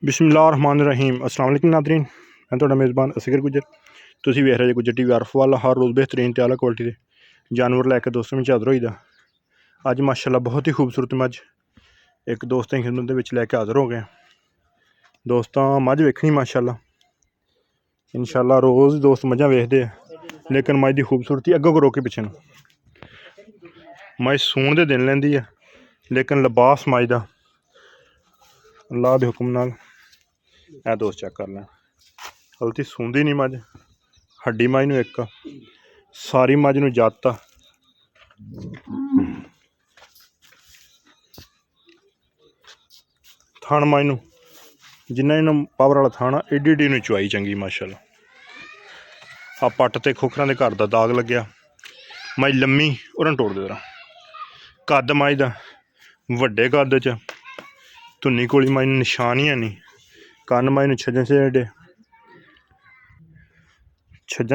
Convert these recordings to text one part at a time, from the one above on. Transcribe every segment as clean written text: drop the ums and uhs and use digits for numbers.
बिस्मिल्लाहिर्रहमानिर्रहीम अस्सलाम वालेकुम नाज़रीन। मैं तुहाडा मेज़बान असगर गुजर। तुसीं वेख रहे गुजर टीवी आरफ वाला हर रोज़ बेहतरीन ते आला क्वालिटी दे जानवर लैके दोस्तों में हाज़र होई दा। अज माशाअल्लाह बहुत ही खूबसूरत मझ एक दोस्तें की खिदमत विच लैके हाज़र हो गए। दोस्तां मझ वेखनी माशाअल्लाह इंशाअल्लाह रोज़ दोस्त मझां वेखदे लेकिन मझ की खूबसूरती अग्गों को रोके पिछे न। मझ सूण दे दिन लैंदी है लेकिन लिबास मझ दा अल्लाह के हुक्म नाल ए दोस्त चेक कर लैन। हल्ती सूंदी नहीं मझ, हड्डी मझ नूं एक सारी मझ नूं जत थण मझ नूं जिन्ना इन्ना पावर वाला थण आ एडी एडी नूं चुआई चंगी माशाअल्लाह। आ पट्ट ते खोखरां दे घर दा दाग लग्या। मझ लम्मी और टोड़ दे तरह कद मझ दा वड्डे कद च धुन्नी कोली मझ नूं निशान ही है नहीं। कन्न मझ नूं छज्जन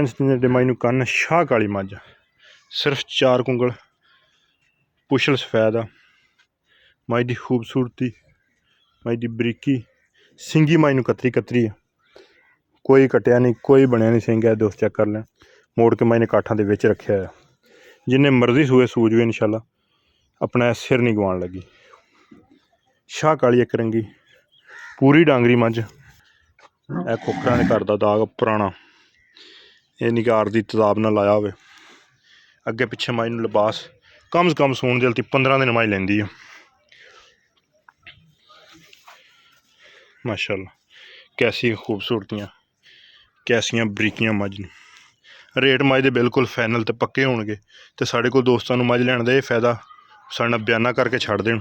सतेंदे मझ नूं कन्न शाह काली मझ सिर्फ 4 कुंगल पुछल सफैद आ। मझ की खूबसूरती मझ की बरीकी सिंगी मझ नूं कतरी कतरी है, कोई कटिया नहीं कोई बनया नहीं सिंग है। दोस्त चेक कर लें मोड़ के मझ ने काठा दे विच रखिया है। जिन्हें मर्जी सूए सूझ भी इंशाअल्लाह अपना सिर नहीं गवाण लगी। शाह काली एक रंगी पूरी डांगरी मझ ए खोखरां दे घर दा दाग पुराना ये निगार की तदाब न लाया हो। अगे पिछे मझ नूं लिबास कम से कम सूण दे 15 दिन मझ लैंदी है माशाअल्लाह। कैसी खूबसूरतियाँ कैसियां बरीकियां मझ नूं। रेट मझ दे बिल्कुल फाइनल तो पक्के होणगे ते साडे कोल दोस्तां नूं मझ लैण दा ये फायदा साडे नाल बयाना करके छड्ड देण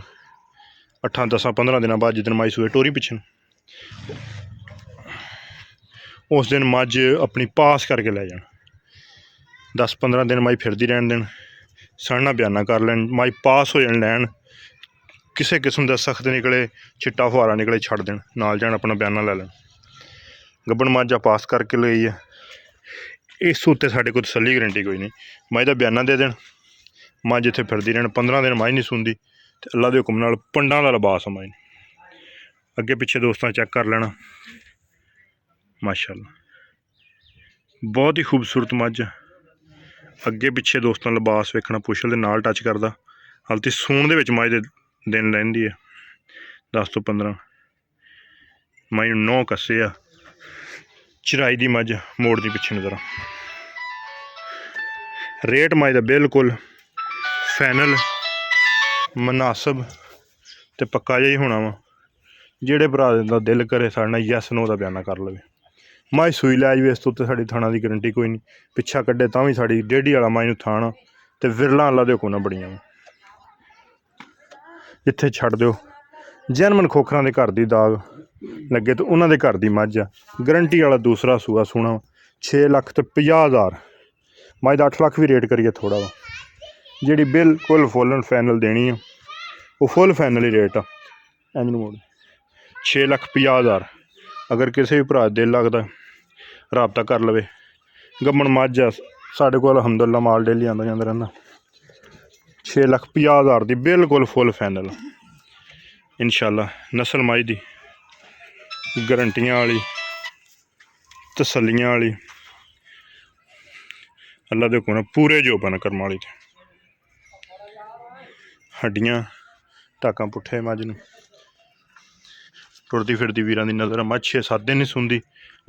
8 10 15 दिनों बाद जिस दिन मझ सूए टोरी पिछन उस दिन मझ अपनी पास करके लै जान। 10 15 दिन मझ फिरदी रहन देन साडे नाल बयाना कर लैन मझ पास हो जान लैन किसी किस्म का सख्त निकले चिट्टा फुहारा निकले छड्ड देन नाल जान अपना बयाना लै लैन। गब्बन मझ पास करके लई है इस उत्ते साडे कोल तसल्ली गारंटी कोई नहीं। मझ दा बयाना दे देन मझ इत्थे फिरदी रहन 15 दिन मझ नहीं सूंदी ते अल्लाह के हुक्म नाल पंडां दा लिबास मझ अगे पिछे दोस्तां चेक कर लेना माशाअल्लाह। बहुत ही खूबसूरत मझ अगे पिछे दोस्तां लिबास वेखना पुछल दे नाल टच करदा। हल्ती सूण दे विच मझ दे दिन लैंदी है 10 तो 15 मझ नौ कस्से आ चराई दी मझ मोड़ दी पिछे नज़र। रेट मझ दा बिल्कुल फाइनल मुनासिब ते पक्का जिहा ही होना वा। जेह्ड़े भरा दा दिल करे साढ़े नाल यस नो दा बयाना कर लवे। मझ सूई लै जावे इस तो उत्ते साड़ी थाना की गारंटी कोई नहीं। पिछा कड्ढे तां भी साड़ी डेढ़ी वाला मझ नूं थान ते विरला अल्लाह दे हुक्म नाल बड़ियां जिथे छड्ड दिओ जैनमन खोखरां दे घर दी दाग लगे तो उन्हां दे घर दी मझ आ गारंटी वाला दूसरा सूआ सूना 6,50,000 मझ दा 8 लाख भी रेट करिए थोड़ा वा। जिहड़ी बिल्कुल फुल एंड फाइनल देनी है वो फुल फाइनल ही रेट आ 6,50,000। अगर किसी भी भरा दिल लगता राबता कर लवे। गब्बन मझ आ साडे कोल अलहमदुलिल्लाह माल डेली आंदा जांदा रहिंदा 6,50,000 की बिल्कुल फुल फाइनल इंशाअल्लाह। नस्ल मझ दी गारंटियां वाली तसल्लियां वाली अल्लाह दे हुक्म पूरे जोबन करम वाली हड्डियां टाकां पुट्ठे मझ नूं टुरदी फिरदी वीरां दी नज़र मझ 6-7 दिन नहीं सूंदी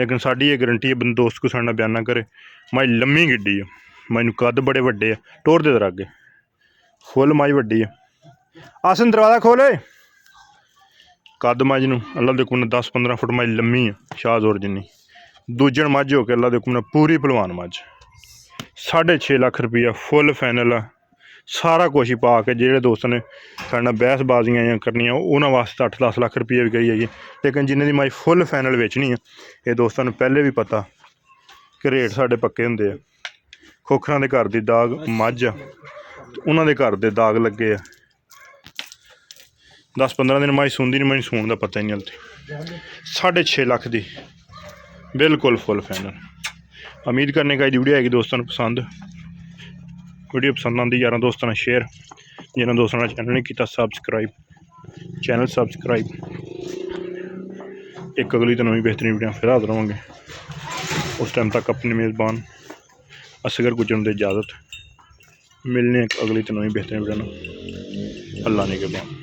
लेकिन साडी ये गारंटी है बंदा दोस्त को साडे नाल बयाना करे मझ लम्मी गिड्डी है मझ नूं कद बड़े वड्डे है टोर दे दर अगे फुल मझ वड्डी है। आसन दरवाज़ा खोले कद मझ नूं अल्लाह दे हुक्म नाल 10-15 फुट मझ लम्मी है शाहजोर जिन्नी दूजन मझ हो के अल्लाह दे हुक्म नाल पूरी भलवान मझ 6.5 लाख रुपया फुल फाइनल आ। सारा कुछ ही पा के जेह्ड़े दोस्त ने साढ़े नाल बहसबाजियां करनियां उन्हां वास्ते 8-10 लाख रुपये भी कही जाइए लेकिन जिन्हें दी मझ फुल फाइनल बेचनी है ये दोस्तों नूं पहले भी पता कि रेट साढ़े पक्के हुंदे आ। खोखरां दे घर दी दाग मझ आ उन्हां दे घर दे दाग लगे आ 10-15 दिन मझ सूंदी नहीं मझ सूण दा पता ही नहीं हलती 6.5 लाख दी बिल्कुल फुल फाइनल। उम्मीद करने का वीडियो आएगी दोस्तों को पसंद। वीडियो पसंद आती यार दोस्तों ने शेयर जिन्होंने दोस्तों ने चैनल नहीं किया सब्सक्राइब चैनल सब्सक्राइब एक अगली तो नवी बेहतरीन वीडियो फिर हाजिर होवांगे। उस टाइम तक अपने मेज़बान असगर गुजरन दी इजाज़त। मिलने एक अगली तो नवी बेहतरीन वीडियो। अल्लाह ने के बाद।